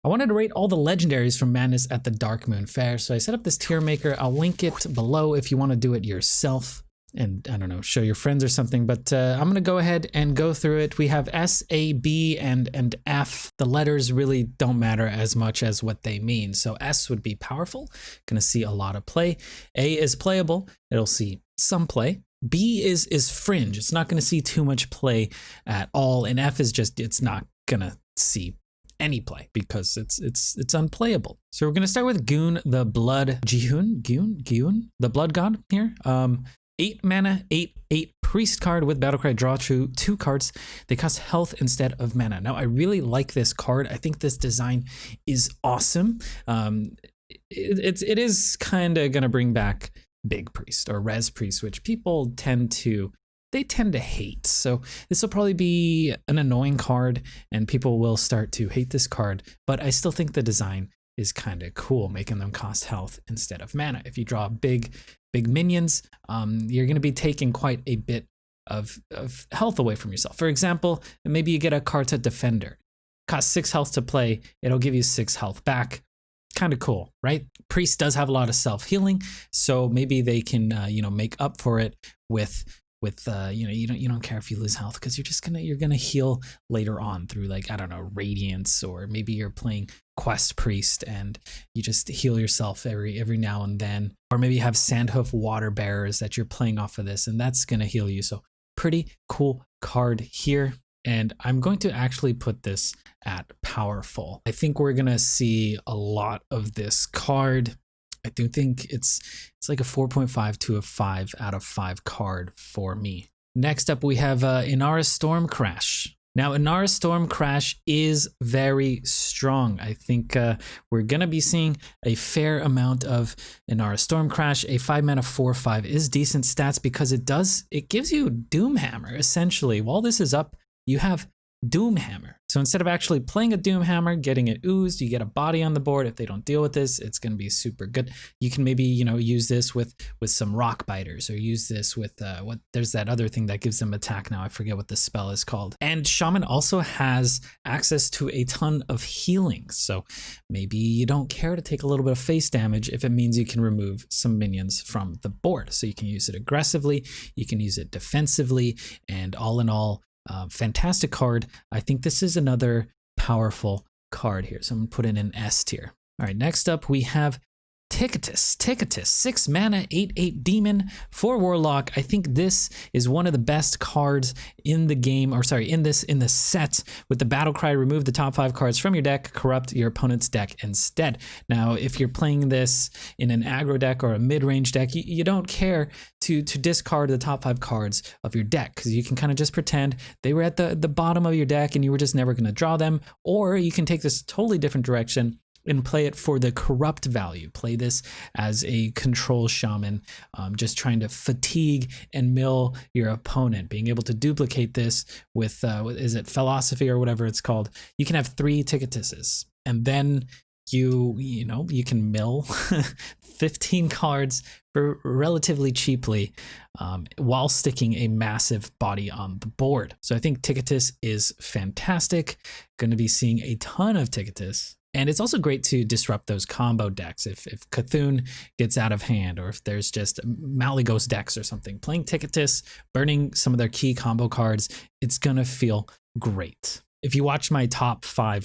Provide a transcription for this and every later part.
I wanted to rate all the legendaries from Madness at the Darkmoon Faire, so I set up this tier maker. I'll link it below if you want to do it yourself and, I don't know, show your friends or something, but I'm going to go ahead and go through it. We have S, A, B, and F. The letters really don't matter as much as what they mean. So S would be powerful, going to see a lot of play. A is playable, it'll see some play. B is fringe, it's not going to see too much play at all, and F is just, it's not going to see any play because it's unplayable. So we're gonna start with Goon, the Blood Goon, the Blood God here. 8 mana, 8 priest card with battlecry. Draw two cards. They cost health instead of mana. Now I really like this card. I think this design is awesome. It is kind of gonna bring back Big Priest or Res Priest, which people tend to hate. So this will probably be an annoying card and people will start to hate this card, but I still think the design is kind of cool, making them cost health instead of mana. If you draw big minions, you're going to be taking quite a bit of health away from yourself. For example, maybe you get a Karta Defender. Costs 6 health to play, it'll give you 6 health back. Kind of cool, right? Priest does have a lot of self-healing, so maybe they can make up for it with you don't care if you lose health because you're gonna heal later on through, like, I don't know, radiance, or maybe you're playing quest priest and you just heal yourself every now and then, or maybe you have Sandhoof water bearers that you're playing off of this and that's gonna heal you. So pretty cool card here, and I'm going to actually put this at powerful. I think we're gonna see a lot of this card. I do think it's like a 4.5 to a 5 out of 5 card for me. Next up, we have Inara Storm Crash. Now, Inara Storm Crash is very strong. I think we're going to be seeing a fair amount of Inara Storm Crash. A 5 mana 4/5 is decent stats because it gives you Doomhammer, essentially. While this is up, you have Doomhammer. So instead of actually playing a Doomhammer, getting it oozed, you get a body on the board. If they don't deal with this, it's going to be super good. You can maybe, use this with some rock biters, or use this with there's that other thing that gives them attack now. I forget what the spell is called. And Shaman also has access to a ton of healing. So maybe you don't care to take a little bit of face damage if it means you can remove some minions from the board. So you can use it aggressively, you can use it defensively, and all in all, fantastic card. I think this is another powerful card here, so I'm gonna put in an S tier. All right, next up we have Ticketus, 6 mana, 8/8 demon for Warlock. I think this is one of the best cards in the game, or sorry, in the set. With the battle cry, remove the top 5 cards from your deck, corrupt your opponent's deck instead. Now, if you're playing this in an aggro deck or a mid-range deck, you don't care to discard the top 5 cards of your deck, because you can kind of just pretend they were at the bottom of your deck and you were just never going to draw them. Or you can take this totally different direction and play it for the corrupt value. Play this as a control shaman, just trying to fatigue and mill your opponent. Being able to duplicate this with, is it philosophy or whatever it's called? You can have 3 Ticketuses, and then you can mill 15 cards for relatively cheaply, while sticking a massive body on the board. So I think Ticketus is fantastic. Going to be seeing a ton of Ticketus. And it's also great to disrupt those combo decks if Cthun gets out of hand, or if there's just Malygos decks or something. Playing Ticketus, burning some of their key combo cards, it's gonna feel great. If you watch my top 10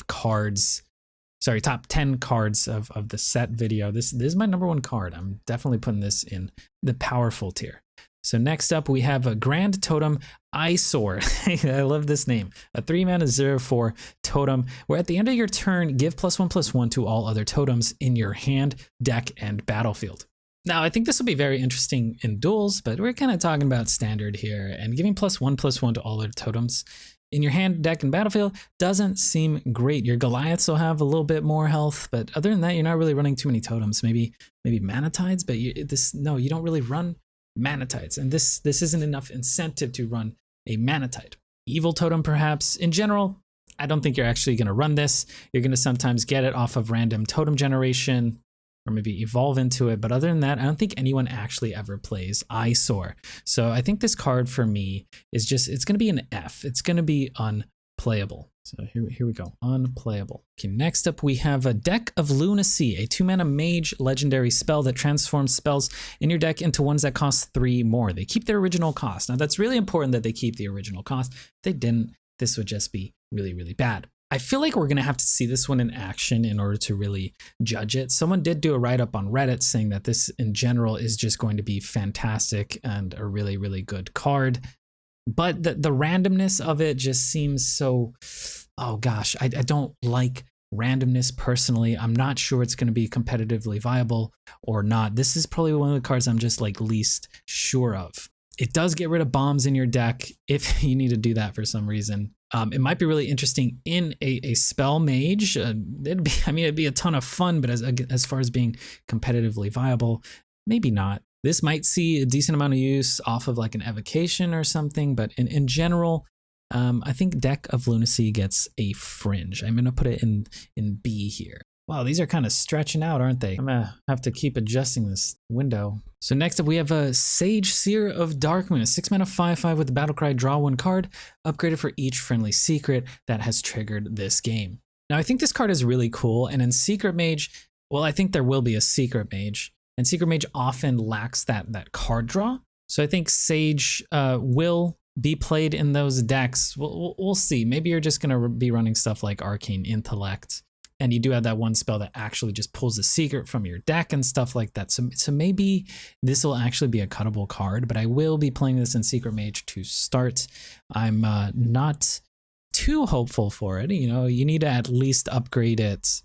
cards of the set video, this is my number 1 card. I'm definitely putting this in the powerful tier. So next up, we have a Grand Totem Eyesore. I love this name. A 3 mana 0/4 totem, where at the end of your turn, give +1/+1 to all other totems in your hand, deck, and battlefield. Now, I think this will be very interesting in duels, but we're kind of talking about standard here, and giving +1/+1 to all other totems in your hand, deck, and battlefield doesn't seem great. Your Goliaths will have a little bit more health, but other than that, you're not really running too many totems. Maybe Mana Tides, but you don't really run Mana Tides, and this isn't enough incentive to run a Mana Tide. Evil Totem, perhaps. In general, I don't think you're actually going to run this. You're going to sometimes get it off of random totem generation, or maybe evolve into it, but other than that, I don't think anyone actually ever plays Eyesore. So I think this card for me is just, it's going to be an F. It's going to be unplayable. So here we go, unplayable. Okay, next up we have a Deck of Lunacy, a 2-mana mage legendary spell that transforms spells in your deck into ones that cost 3 more. They keep their original cost. Now that's really important that they keep the original cost. If they didn't, this would just be really, really bad. I feel like we're gonna have to see this one in action in order to really judge it. Someone did do a write-up on Reddit saying that this in general is just going to be fantastic and a really, really good card. But the randomness of it just seems so, oh gosh, I don't like randomness personally. I'm not sure it's going to be competitively viable or not. This is probably one of the cards I'm just like least sure of. It does get rid of bombs in your deck if you need to do that for some reason. It might be really interesting in a spell mage. It'd be a ton of fun, but as far as being competitively viable, maybe not. This might see a decent amount of use off of like an evocation or something, but in general, I think Deck of Lunacy gets a fringe. I'm gonna put it in B here. Wow, these are kind of stretching out, aren't they? I'm gonna have to keep adjusting this window. So next up we have a Sage Seer of Darkmoon, a 6-mana 5/5 with the battlecry, draw 1 card, upgraded for each friendly secret that has triggered this game. Now I think this card is really cool, and in Secret Mage, well, I think there will be a Secret Mage. And Secret Mage often lacks that card draw. So I think Sage will be played in those decks. We'll see. Maybe you're just going to be running stuff like Arcane Intellect. And you do have that one spell that actually just pulls a secret from your deck and stuff like that. So maybe this will actually be a cuttable card. But I will be playing this in Secret Mage to start. I'm not too hopeful for it. You know, you need to at least upgrade it,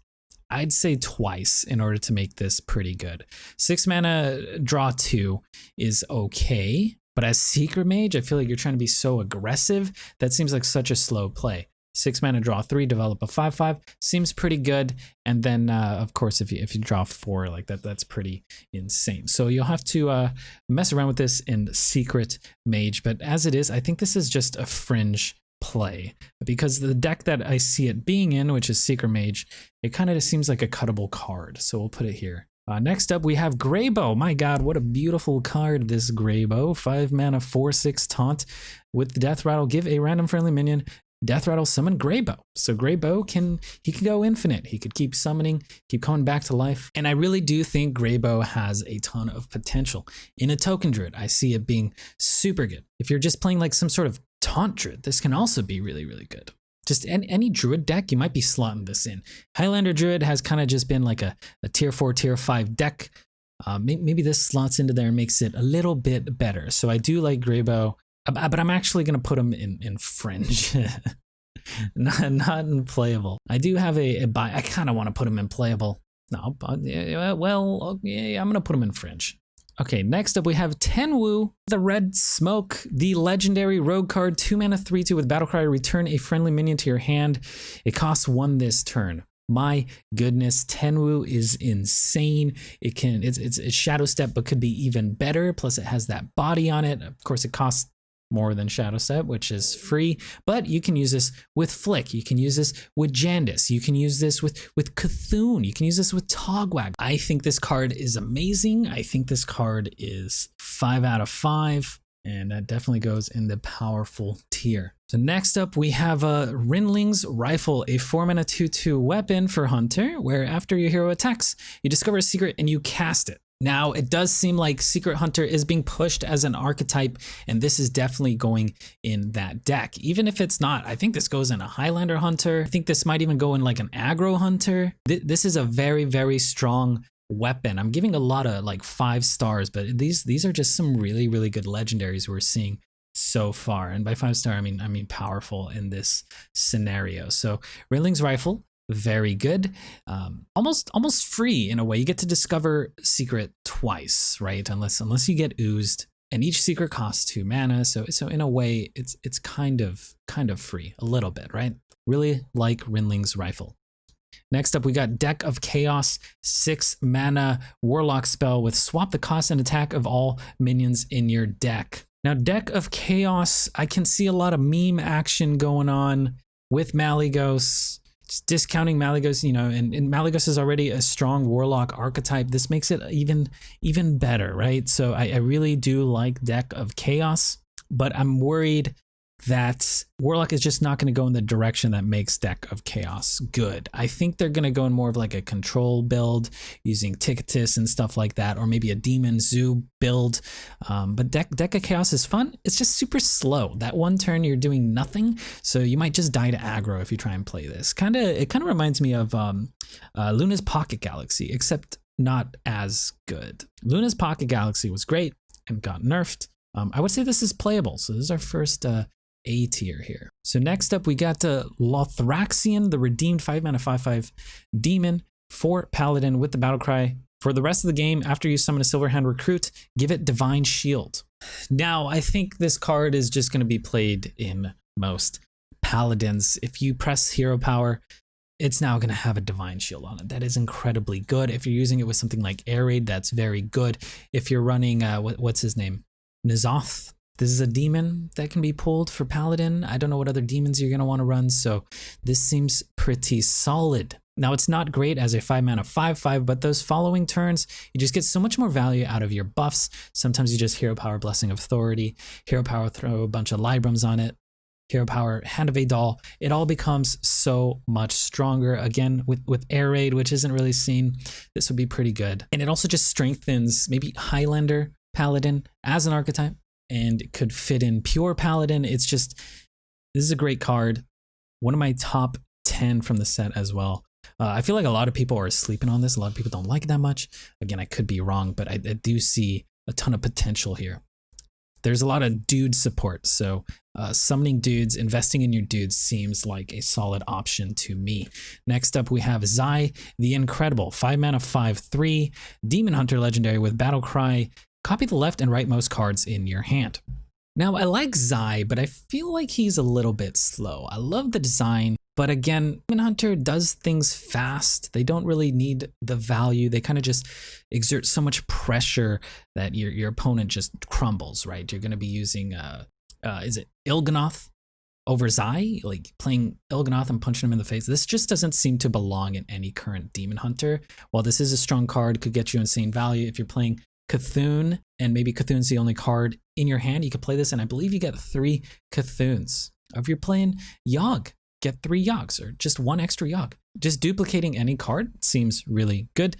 I'd say twice in order to make this pretty good. 6 mana draw 2 is okay, but as Secret Mage, I feel like you're trying to be so aggressive. That seems like such a slow play. 6 mana draw 3, develop a 5/5 seems pretty good. And then of course, if you draw 4 like that, that's pretty insane. So you'll have to mess around with this in Secret Mage. But as it is, I think this is just a fringe play, because the deck that I see it being in, which is Secret Mage, it kind of just seems like a cuttable card. So we'll put it here. Next up we have Grebo. My god, what a beautiful card, this Grebo. 5 mana 4/6 taunt with the Death Rattle. Give a random friendly minion Death Rattle, summon Grebo. So Grebo can go infinite. He could keep summoning, keep coming back to life. And I really do think Grebo has a ton of potential. In a token druid, I see it being super good. If you're just playing like some sort of taunt druid, this can also be really, really good. Just any druid deck, you might be slotting this in. Highlander druid has kind of just been like a tier 4, tier 5 deck. Maybe this slots into there and makes it a little bit better. So I do like Grebo. But I'm actually going to put him in fringe, not in playable. I do have a buy. I kind of want to put him in playable. No, well, yeah, I'm going to put him in fringe. Okay, next up we have Tenuou, the Red Smoke, the legendary rogue card, 2 mana 3/2 with battlecry. Return a friendly minion to your hand. It costs 1 this turn. My goodness, Tenuou is insane. It's Shadow Step, but could be even better. Plus it has that body on it. Of course, it costs more than Shadow Step, which is free, but you can use this with Flick. You can use this with Jandis. You can use this with Cthun. You can use this with Togwag. I think this card is amazing. I think this card is 5 out of 5, and that definitely goes in the powerful tier. So next up, we have a Rinlings Rifle, a 4 mana 2/2 weapon for Hunter, where after your hero attacks, you discover a secret and you cast it. Now, it does seem like Secret Hunter is being pushed as an archetype, and this is definitely going in that deck. Even if it's not, I think this goes in a Highlander Hunter. I think this might even go in like an aggro Hunter. This is a very, very strong weapon. I'm giving a lot of like 5 stars, but these are just some really, really good legendaries we're seeing so far. And by 5-star, I mean powerful in this scenario. So Rinlings Rifle, very good. Almost free in a way. You get to discover secret twice, right? Unless you get oozed, and each secret costs 2 mana. So in a way, it's kind of free a little bit, right? Really like Rinlings Rifle. Next up, we got Deck of Chaos, 6 mana Warlock spell with swap the cost and attack of all minions in your deck. Now, Deck of Chaos, I can see a lot of meme action going on with Malygos. Just discounting Malygos, you know, and Malygos is already a strong Warlock archetype. This makes it even better, right? So I really do like Deck of Chaos, but I'm worried that Warlock is just not going to go in the direction that makes Deck of Chaos good. I think they're going to go in more of like a control build using Ticketus and stuff like that, or maybe a Demon Zoo build. But Deck of Chaos is fun. It's just super slow. That one turn you're doing nothing, so you might just die to aggro if you try and play this. It kind of reminds me of Luna's Pocket Galaxy, except not as good. Luna's Pocket Galaxy was great and got nerfed. I would say this is playable. So this is our first A tier here. So next up we got Lothraxion, the redeemed 5-mana 5/5 demon for Paladin with the battle cry. For the rest of the game, after you summon a Silverhand Recruit, give it Divine Shield. Now, I think this card is just going to be played in most Paladins. If you press Hero Power, it's now going to have a Divine Shield on it. That is incredibly good. If you're using it with something like Air Raid, that's very good. If you're running, what's his name? Nzoth. This is a demon that can be pulled for Paladin. I don't know what other demons you're going to want to run, so this seems pretty solid. Now, it's not great as a 5-mana 5/5, but those following turns, you just get so much more value out of your buffs. Sometimes you just Hero Power Blessing of Authority, Hero Power throw a bunch of Librams on it, Hero Power Hand of Adal. It all becomes so much stronger. Again, with Air Raid, which isn't really seen, this would be pretty good. And it also just strengthens maybe Highlander Paladin as an archetype, and it could fit in pure Paladin. It's just, this is a great card. One of my top 10 from the set as well. I feel like a lot of people are sleeping on this. A lot of people don't like it that much. Again, I could be wrong, but I do see a ton of potential here. There's a lot of dude support, so summoning dudes, investing in your dudes seems like a solid option to me. Next up, we have Zai, the Incredible, 5-mana 5/3, Demon Hunter legendary with Battle Cry. Copy the left and rightmost cards in your hand. Now, I like Zai, but I feel like he's a little bit slow. I love the design, but again, Demon Hunter does things fast. They don't really need the value. They kind of just exert so much pressure that your opponent just crumbles, right? You're going to be using, is it Ilganatha over Zai? Like playing Ilganatha and punching him in the face. This just doesn't seem to belong in any current Demon Hunter. While this is a strong card, could get you insane value. If you're playing cthun, and maybe cthun's the only card in your hand, you could play this, and I believe you get 3 cthuns. If you're playing Yogg, get 3 Yoggs, or just 1 extra Yogg. Just duplicating any card seems really good.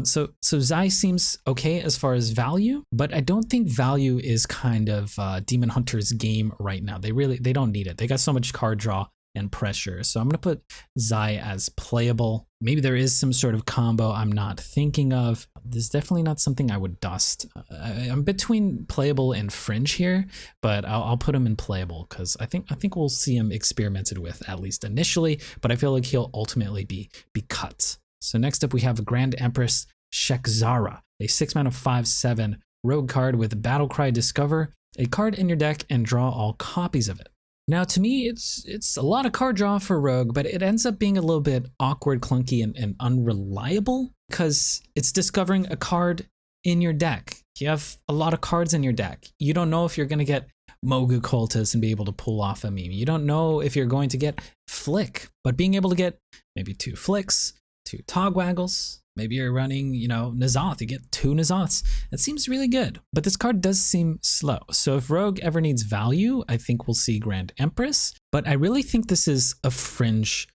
So Zai seems okay as far as value, but I don't think value is kind of Demon Hunter's game right now. They don't need it. They got so much card draw and pressure. So I'm going to put Zai as playable. Maybe there is some sort of combo I'm not thinking of. This is definitely not something I would dust. I'm between playable and fringe here, but I'll put him in playable because I think we'll see him experimented with at least initially, but I feel like he'll ultimately be cut. So next up we have Grand Empress Shekzara, a 6-mana 5/7 rogue card with Battle Cry. Discover a card in your deck and draw all copies of it. Now, to me, it's a lot of card draw for Rogue, but it ends up being a little bit awkward, clunky, and unreliable because it's discovering a card in your deck. You have a lot of cards in your deck. You don't know if you're going to get Mogu Cultist and be able to pull off a meme. You don't know if you're going to get Flick, but being able to get maybe 2 Flicks, 2 Togwaggles, maybe you're running, Nzoth, you get 2 Nzoths. That seems really good, but this card does seem slow. So if Rogue ever needs value, I think we'll see Grand Empress, but I really think this is a fringe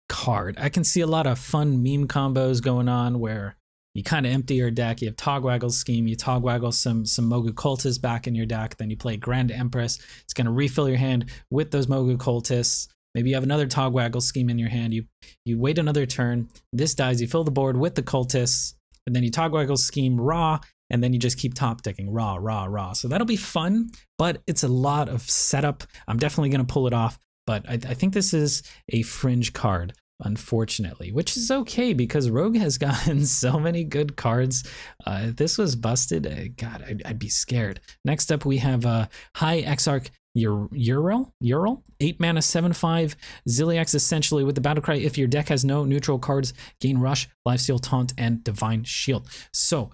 card. I can see a lot of fun meme combos going on where you kind of empty your deck, you have Togwaggle Scheme, you Togwaggle some Mogu Cultists back in your deck, then you play Grand Empress. It's going to refill your hand with those Mogu Cultists. Maybe you have another Togwaggle Scheme in your hand. You wait another turn. This dies. You fill the board with the cultists, and then you Togwaggle Scheme raw, and then you just keep top decking raw, raw, raw. So that'll be fun, but it's a lot of setup. I'm definitely going to pull it off, but I think this is a fringe card, unfortunately, which is okay because Rogue has gotten so many good cards. If this was busted, God, I'd be scared. Next up, we have High Exarch Ural, 8-mana 7/5 Ziliax, essentially with the Battle Cry. If your deck has no neutral cards, gain Rush, Lifesteal, Taunt, and Divine Shield. So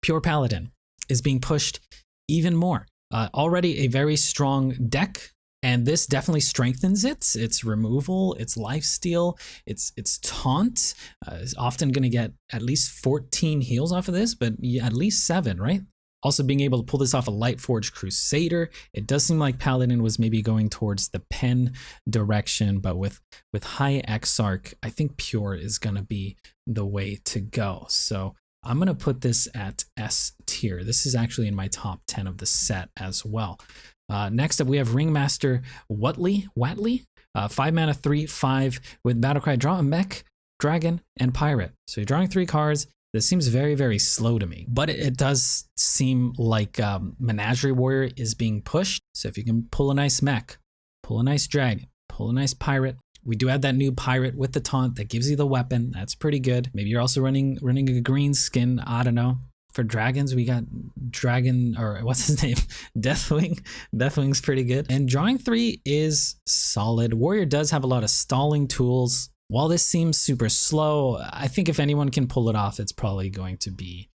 Pure Paladin is being pushed even more. Already a very strong deck, and this definitely strengthens it. Its removal, its lifesteal, its taunt is often going to get at least 14 heals off of this, but at least 7, right? Also being able to pull this off a Lightforged Crusader. It does seem like Paladin was maybe going towards the pen direction, but with high Exarch, I think pure is going to be the way to go. So I'm going to put this at S tier. This is actually in my top 10 of the set as well. Next up, we have Ringmaster Watley. 5 mana, 3/5 with Battlecry. Draw a mech, dragon, and pirate. So you're drawing 3 cards. This seems very, very slow to me, but it does seem like Menagerie Warrior is being pushed. So if you can pull a nice mech, pull a nice dragon, pull a nice pirate. We do have that new pirate with the taunt that gives you the weapon. That's pretty good. Maybe you're also running a green skin. I don't know. For dragons, we got dragon, or what's his name? Deathwing. Deathwing's pretty good. And drawing 3 is solid. Warrior does have a lot of stalling tools. While this seems super slow, I think if anyone can pull it off, it's probably going to be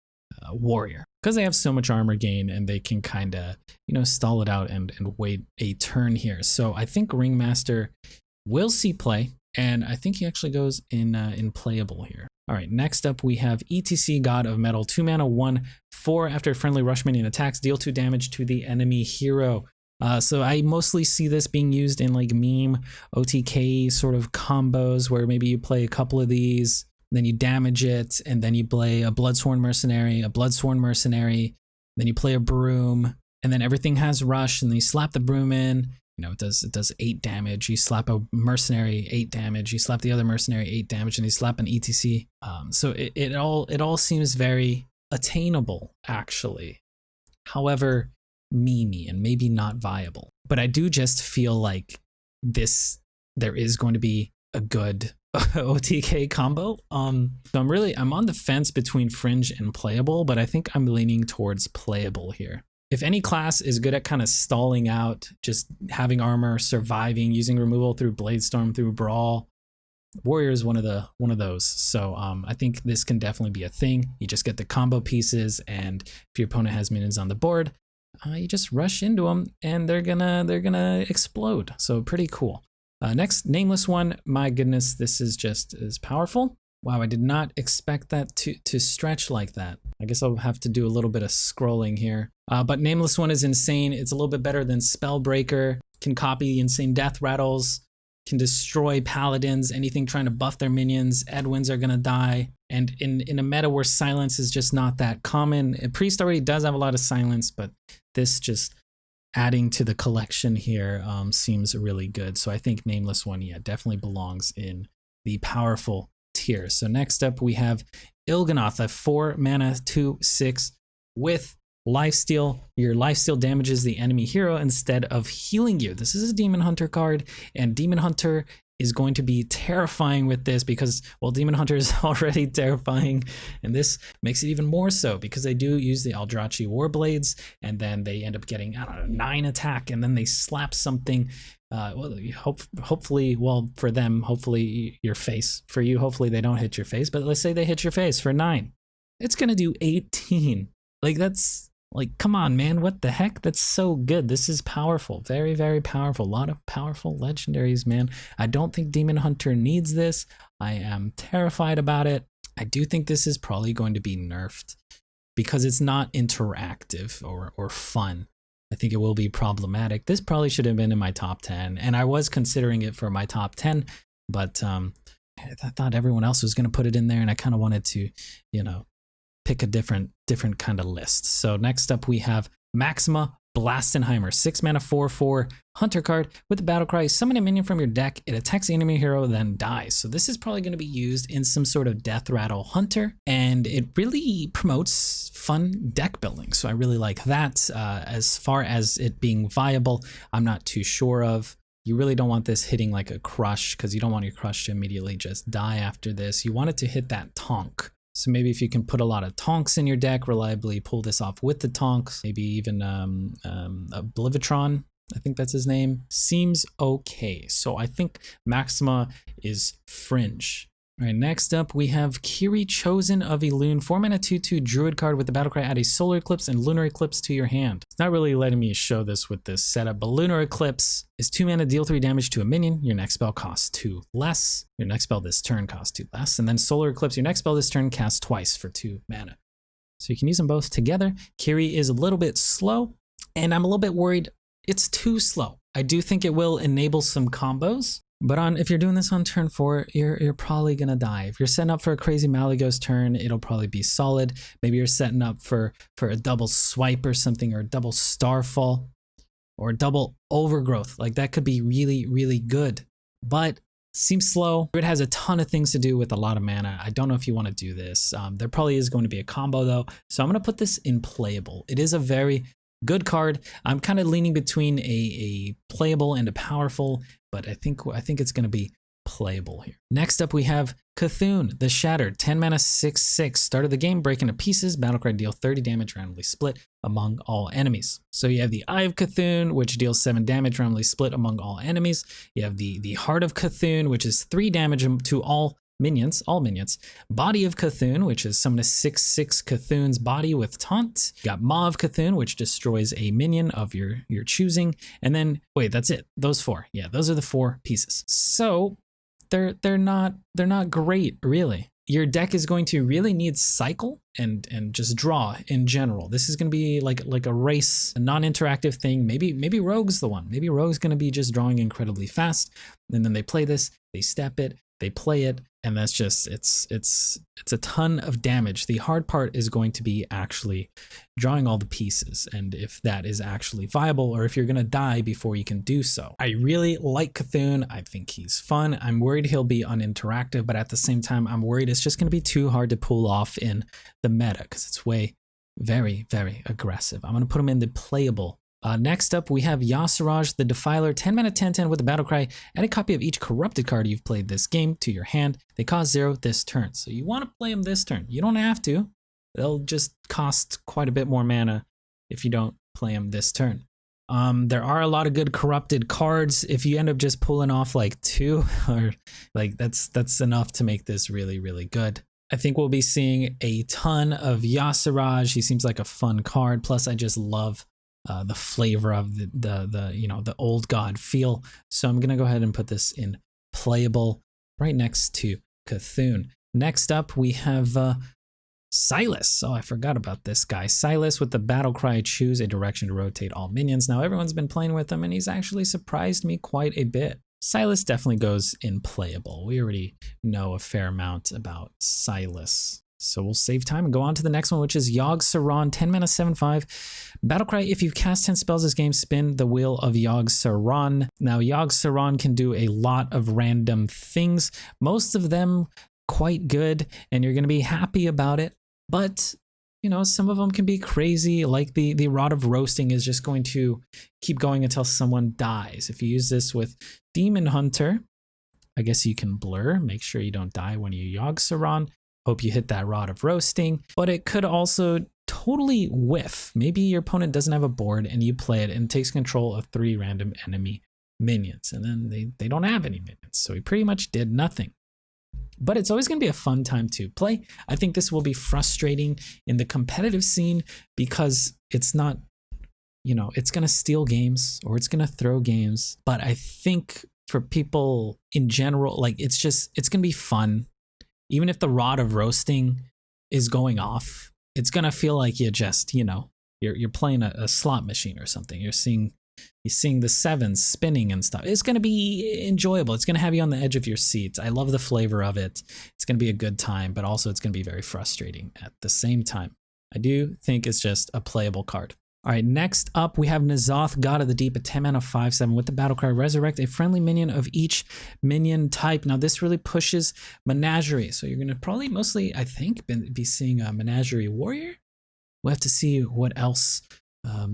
Warrior, because they have so much armor gain and they can kind of, stall it out and wait a turn here. So I think Ringmaster will see play, and I think he actually goes in playable here. All right, next up we have ETC, God of Metal, 2 mana, 1/4. After a friendly rush minion attacks, deal 2 damage to the enemy hero. So I mostly see this being used in like meme OTK sort of combos where maybe you play a couple of these, then you damage it, and then you play a Bloodsworn Mercenary, then you play a Broom, and then everything has rush, and then you slap the Broom in. It does 8 damage. You slap a mercenary, 8 damage. You slap the other mercenary, 8 damage, and you slap an ETC. So it all seems very attainable, actually. However, memey and maybe not viable. But I do just feel like there is going to be a good OTK combo. So I'm on the fence between Fringe and playable, but I think I'm leaning towards playable here. If any class is good at kind of stalling out, just having armor, surviving, using removal through Bladestorm, through Brawl, Warrior is one of those. So I think this can definitely be a thing. You just get the combo pieces, and if your opponent has minions on the board, you just rush into them and they're gonna explode. So pretty cool. Next, Nameless One. My goodness, this is just as powerful. Wow, I did not expect that to stretch like that. I guess I'll have to do a little bit of scrolling here. But Nameless One is insane. It's a little bit better than Spellbreaker. Can copy insane death rattles. Can destroy paladins. Anything trying to buff their minions. Edwins are gonna die. And in a meta where silence is just not that common, a priest already does have a lot of silence, but this just adding to the collection here seems really good. So I think Nameless One, yeah, definitely belongs in the powerful tier. So next up we have Ilganatha, 4 mana, 2/6 with lifesteal. Your lifesteal damages the enemy hero instead of healing you. This is a Demon Hunter card, and Demon Hunter is going to be terrifying with this because, well, Demon Hunter is already terrifying, and this makes it even more so because they do use the Eldrazi Warblades, and then they end up getting, I don't know, 9 attack, and then they slap something. Hopefully, well, for them, hopefully your face. For you, hopefully they don't hit your face, but let's say they hit your face for 9. It's gonna do 18. Like, that's, like, come on, man, what the heck? That's so good. This is powerful. Very, very powerful. A lot of powerful legendaries, man. I don't think Demon Hunter needs this. I am terrified about it. I do think this is probably going to be nerfed because it's not interactive or fun. I think it will be problematic. This probably should have been in my top 10, and I was considering it for my top 10, but I thought everyone else was going to put it in there, and I kind of wanted to, pick a different kind of list. So next up we have Maxima Blastenheimer, 6 mana, 4/4 hunter card with the battle cry. Summon a minion from your deck. It attacks the enemy hero, then dies. So this is probably going to be used in some sort of death rattle hunter, and it really promotes fun deck building. So I really like that. As far as it being viable, I'm not too sure of. You really don't want this hitting like a crush because you don't want your crush to immediately just die after this. You want it to hit that tonk. So maybe if you can put a lot of tonks in your deck, reliably pull this off with the tonks, maybe even Oblivitron, I think that's his name, seems okay. So I think Maxima is Fringe. All right, next up we have Kiri, Chosen of Elune, 4 mana, 2/2 druid card with the battlecry. Add a solar eclipse and lunar eclipse to your hand. It's not really letting me show this with this setup, but lunar eclipse is 2 mana, deal 3 damage to a minion. Your next spell costs 2 less. Your next spell this turn costs 2 less. And then solar eclipse, your next spell this turn casts twice for 2 mana. So you can use them both together. Kiri is a little bit slow, and I'm a little bit worried it's too slow. I do think it will enable some combos, but if you're doing this on turn 4, you're probably gonna die. If you're setting up for a crazy Malygos turn, it'll probably be solid. Maybe you're setting up for a double swipe or something, or a double starfall, or a double overgrowth. Like that could be really, really good, but seems slow. It has a ton of things to do with a lot of mana. I don't know if you want to do this. There probably is going to be a combo though, so I'm going to put this in playable. It is a very good card. I'm kind of leaning between a playable and a powerful, but I think it's going to be playable here. Next up we have Cthun, the Shattered, 10 mana 6/6. Start of the game, break into pieces, battlecry, deal 30 damage, randomly split among all enemies. So you have the Eye of Cthun, which deals 7 damage, randomly split among all enemies. You have the Heart of Cthun, which is 3 damage to all minions. Body of Cthun, which is summon a 6/6 Cthulhu's body with taunt. You got Maw of Cthun, which destroys a minion of your choosing. And then, wait, that's it. Those 4. Yeah, those are the 4 pieces. So they're not great, really. Your deck is going to really need cycle and just draw in general. This is going to be like a race, a non-interactive thing. Maybe Rogue's the one. Maybe Rogue's going to be just drawing incredibly fast, and then they play this, they step it, they play it, and that's just it's a ton of damage. The hard part is going to be actually drawing all the pieces, and if that is actually viable, or if you're gonna die before you can do so. I really like Cthulhu. I think he's fun. I'm worried he'll be uninteractive, but at the same time, I'm worried it's just gonna be too hard to pull off in the meta because it's very, very aggressive. I'm gonna put him in the playable. Next up, we have Yasiraj, the Defiler, 10 mana 10/10 with a battle cry. Add a copy of each corrupted card you've played this game to your hand. They cost 0 this turn. So you want to play them this turn. You don't have to. They'll just cost quite a bit more mana if you don't play them this turn. There are a lot of good corrupted cards. If you end up just pulling off like 2, or like that's enough to make this really, really good. I think we'll be seeing a ton of Yasiraj. He seems like a fun card. Plus, I just love the flavor of the old god feel. So I'm gonna go ahead and put this in playable right next to Cthulhu. Next up we have Sylas. Oh, I forgot about this guy. Sylas with the battle cry, choose a direction to rotate all minions. Now everyone's been playing with him and he's actually surprised me quite a bit. Sylas definitely goes in playable. We already know a fair amount about Sylas. So we'll save time and go on to the next one, which is Yoggsaron, 10 mana 7/5. Battlecry, if you've cast 10 spells this game, spin the wheel of Yoggsaron. Now, Yoggsaron can do a lot of random things, most of them quite good, and you're going to be happy about it. But, you know, some of them can be crazy, like the Rod of Roasting is just going to keep going until someone dies. If you use this with Demon Hunter, I guess you can blur, make sure you don't die when you Yoggsaron. Hope you hit that Rod of Roasting, but it could also totally whiff. Maybe your opponent doesn't have a board and you play it and it takes control of 3 random enemy minions, and then they don't have any minions, so he pretty much did nothing. But it's always going to be a fun time to play. I think this will be frustrating in the competitive scene because it's not, you know, it's going to steal games or it's going to throw games, but I think for people in general, like it's going to be fun. Even if the Rod of Roasting is going off, it's gonna feel like you just, you know, you're playing a slot machine or something. You're seeing the sevens spinning and stuff. It's gonna be enjoyable. It's gonna have you on the edge of your seats. I love the flavor of it. It's gonna be a good time, but also it's gonna be very frustrating at the same time. I do think it's just a playable card. All right, next up we have Nzoth, God of the Deep, at 10 mana 5/7 with the battle cry, resurrect a friendly minion of each minion type. Now this really pushes Menagerie, so you're going to probably mostly, I think, be seeing a Menagerie Warrior. We'll have to see what else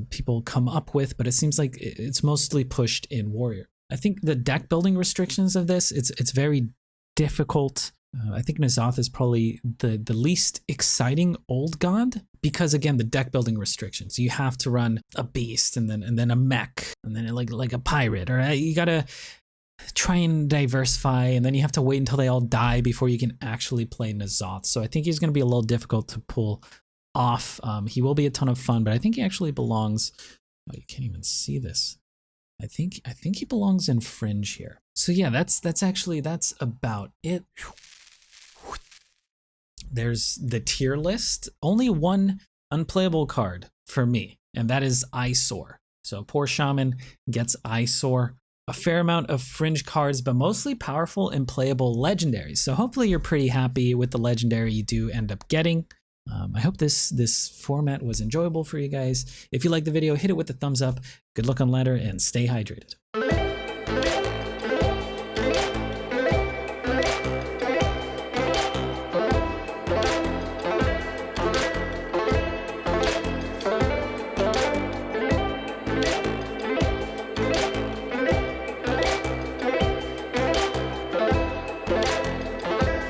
people come up with, but it seems like it's mostly pushed in Warrior. I think the deck building restrictions of this, it's very difficult. I think Nzoth is probably the least exciting old god because, again, the deck building restrictions. You have to run a beast and then a mech and then like a pirate, or you gotta try and diversify, and then you have to wait until they all die before you can actually play Nzoth. So I think he's going to be a little difficult to pull off. He will be a ton of fun, but I think he actually belongs. Oh, you can't even see this. I think he belongs in Fringe here. So yeah, that's about it. there's the tier list. Only one unplayable card for me, and that is Eyesore. So poor Shaman gets Eyesore. A fair amount of fringe cards, but mostly powerful and playable legendaries. So hopefully you're pretty happy with the legendary you do end up getting. I hope this format was enjoyable for you guys. If you liked the video, hit it with a thumbs up. Good luck on ladder and stay hydrated.